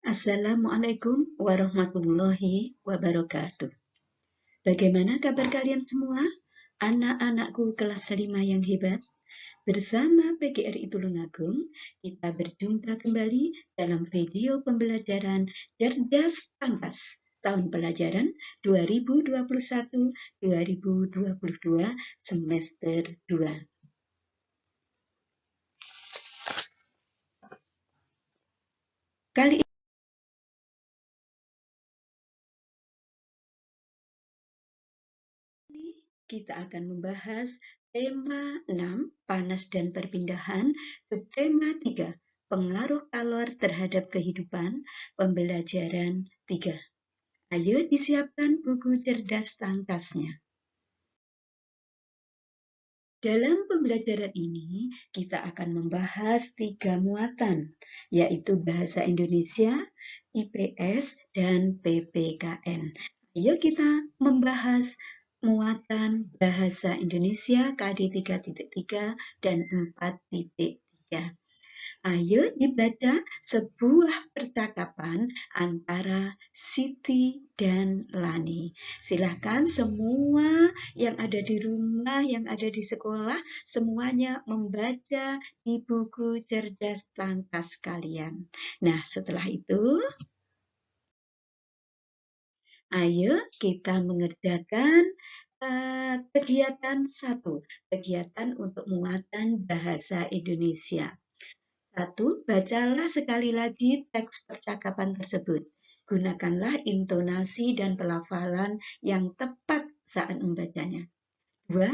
Assalamualaikum warahmatullahi wabarakatuh. Bagaimana kabar kalian semua? Anak-anakku kelas 5 yang hebat. Bersama PGRI Tulungagung, kita berjumpa kembali dalam video pembelajaran Cerdas Tangkas tahun pelajaran 2021-2022 semester 2. Kali ini kita akan membahas tema 6, panas dan perpindahan, subtema 3, pengaruh kalor terhadap kehidupan, pembelajaran 3. Ayo disiapkan buku cerdas tangkasnya. Dalam pembelajaran ini, kita akan membahas 3 muatan, yaitu Bahasa Indonesia, IPS, dan PPKN. Ayo kita membahas muatan Bahasa Indonesia KD 3.3 dan 4.3. Ayo dibaca sebuah percakapan antara Siti dan Lani. Silakan semua yang ada di rumah, yang ada di sekolah, semuanya membaca di buku cerdas tangkas kalian. Nah, setelah itu, ayo kita mengerjakan kegiatan 1, kegiatan untuk muatan bahasa Indonesia. 1. Bacalah sekali lagi teks percakapan tersebut. Gunakanlah intonasi dan pelafalan yang tepat saat membacanya. 2.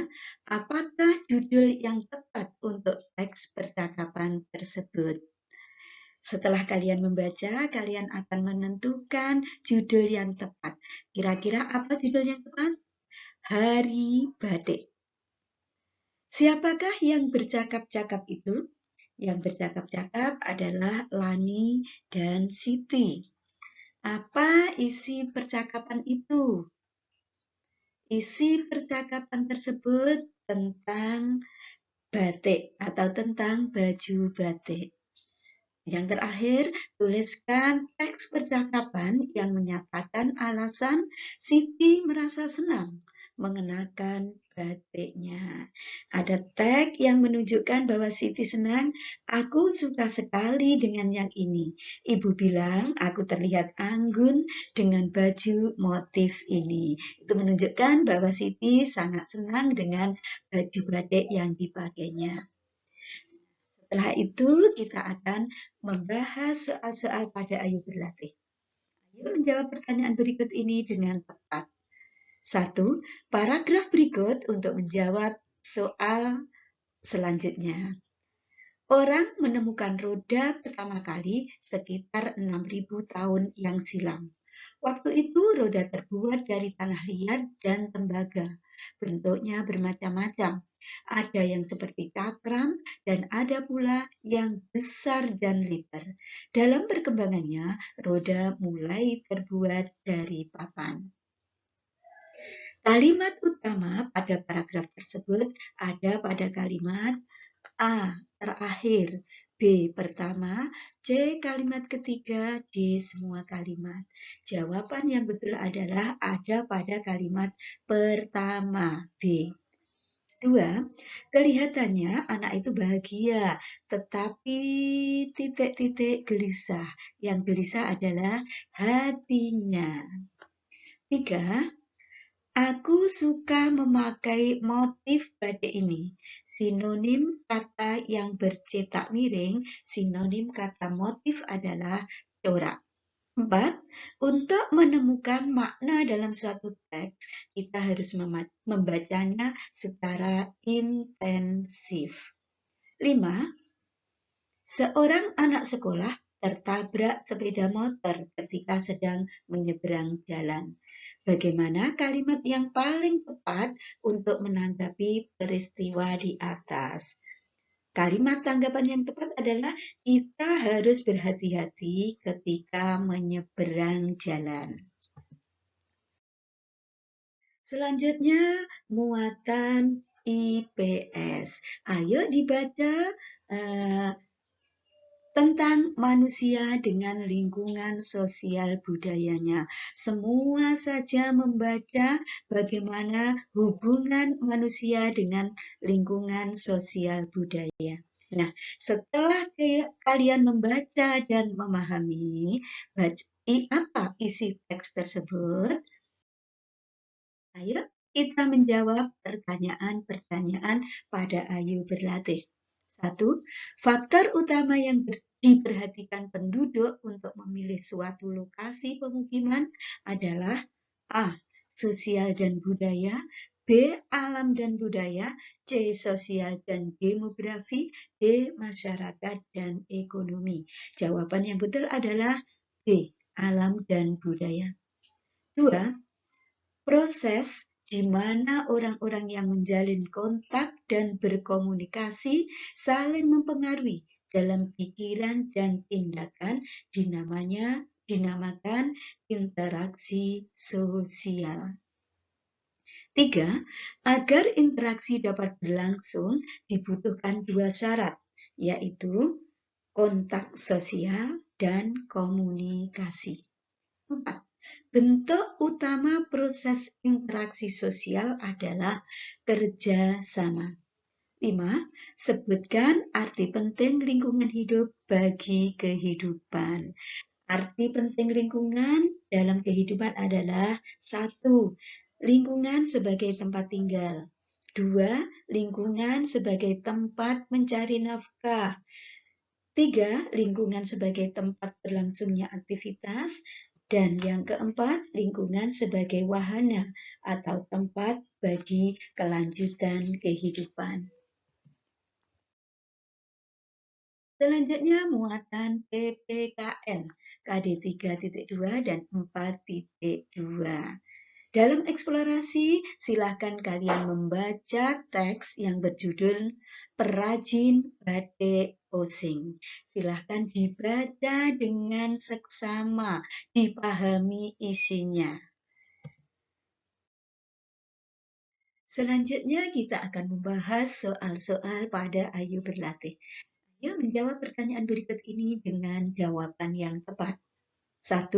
Apakah judul yang tepat untuk teks percakapan tersebut? Setelah kalian membaca, kalian akan menentukan judul yang tepat. Kira-kira apa judul yang tepat? Hari Batik. Siapakah yang bercakap-cakap itu? Yang bercakap-cakap adalah Lani dan Siti. Apa isi percakapan itu? Isi percakapan tersebut tentang batik atau tentang baju batik. Yang terakhir, tuliskan teks percakapan yang menyatakan alasan Siti merasa senang mengenakan batiknya. Ada teks yang menunjukkan bahwa Siti senang. Aku suka sekali dengan yang ini. Ibu bilang aku terlihat anggun dengan baju motif ini. Itu menunjukkan bahwa Siti sangat senang dengan baju batik yang dipakainya. Setelah itu kita akan membahas soal-soal pada Ayo Berlatih. Ayo menjawab pertanyaan berikut ini dengan tepat. 1. Paragraf berikut untuk menjawab soal selanjutnya. Orang menemukan roda pertama kali sekitar 6.000 tahun yang silam. Waktu itu roda terbuat dari tanah liat dan tembaga. Bentuknya bermacam-macam. Ada yang seperti cakram dan ada pula yang besar dan lebar. Dalam perkembangannya, roda mulai terbuat dari papan. Kalimat utama pada paragraf tersebut ada pada kalimat A. Terakhir, B. Pertama, C. Kalimat ketiga, D. Semua kalimat. Jawaban yang betul adalah ada pada kalimat pertama, B. 2. Kelihatannya anak itu bahagia, tetapi titik-titik gelisah. Yang gelisah adalah hatinya. 3. Aku suka memakai motif batik ini. Sinonim kata yang bercetak miring, sinonim kata motif adalah corak. 4. Untuk menemukan makna dalam suatu teks, kita harus membacanya secara intensif. 5. Seorang anak sekolah tertabrak sepeda motor ketika sedang menyeberang jalan. Bagaimana kalimat yang paling tepat untuk menanggapi peristiwa di atas? Kalimat tanggapan yang tepat adalah kita harus berhati-hati ketika menyeberang jalan. Selanjutnya, muatan IPS. Ayo dibaca tentang manusia dengan lingkungan sosial budayanya. Semua saja membaca bagaimana hubungan manusia dengan lingkungan sosial budaya. Nah, setelah kalian membaca dan memahami apa isi teks tersebut, ayo kita menjawab pertanyaan-pertanyaan pada Ayo Berlatih. 1. Faktor utama yang diperhatikan penduduk untuk memilih suatu lokasi pemukiman adalah A. Sosial dan budaya, B. Alam dan budaya, C. Sosial dan demografi, D. Masyarakat dan ekonomi. Jawaban yang betul adalah B. Alam dan budaya. 2. Proses di mana orang-orang yang menjalin kontak dan berkomunikasi saling mempengaruhi dalam pikiran dan tindakan dinamakan interaksi sosial. 3. Agar interaksi dapat berlangsung dibutuhkan 2 syarat, yaitu kontak sosial dan komunikasi. 4. Bentuk utama proses interaksi sosial adalah kerja sama. 5. Sebutkan arti penting lingkungan hidup bagi kehidupan. Arti penting lingkungan dalam kehidupan adalah 1. Lingkungan sebagai tempat tinggal. 2. Lingkungan sebagai tempat mencari nafkah. 3. Lingkungan sebagai tempat berlangsungnya aktivitas. Dan yang keempat, lingkungan sebagai wahana atau tempat bagi kelanjutan kehidupan. Selanjutnya, muatan PPKN KD 3.2 dan 4.2. Dalam eksplorasi, silakan kalian membaca teks yang berjudul Perajin Batik Osing. Silakan dibaca dengan seksama, dipahami isinya. Selanjutnya kita akan membahas soal-soal pada Ayo Berlatih. Ayo menjawab pertanyaan berikut ini dengan jawaban yang tepat. 1.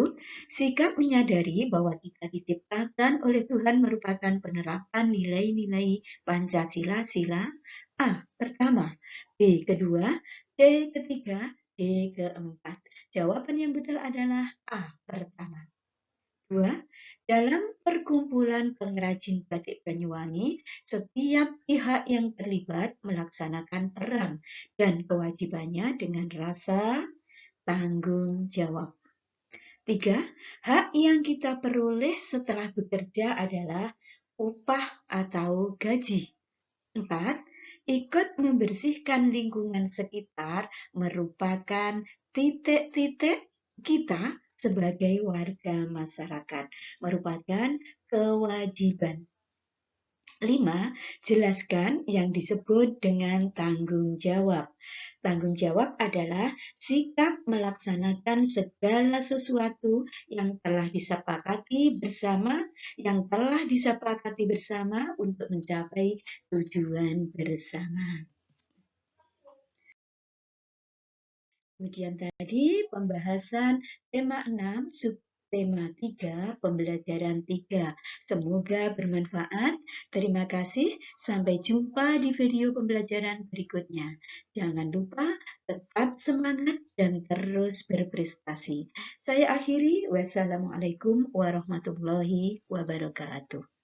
Sikap menyadari bahwa kita diciptakan oleh Tuhan merupakan penerapan nilai-nilai Pancasila sila A. Pertama, B. Kedua, C. Ketiga, D. Keempat. Jawaban yang betul adalah A. Pertama. 2. Dalam perkumpulan pengrajin batik Banyuwangi, setiap pihak yang terlibat melaksanakan peran dan kewajibannya dengan rasa tanggung jawab. 3. Hak yang kita peroleh setelah bekerja adalah upah atau gaji. 4. Ikut membersihkan lingkungan sekitar merupakan titik-titik kita sebagai warga masyarakat, merupakan kewajiban. 5. Jelaskan yang disebut dengan tanggung jawab. Tanggung jawab adalah sikap melaksanakan segala sesuatu yang telah disepakati bersama untuk mencapai tujuan bersama. Kemudian tadi pembahasan tema 6, subtema 3, pembelajaran 3. Semoga bermanfaat. Terima kasih. Sampai jumpa di video pembelajaran berikutnya. Jangan lupa tetap semangat dan terus berprestasi. Saya akhiri. Wassalamualaikum warahmatullahi wabarakatuh.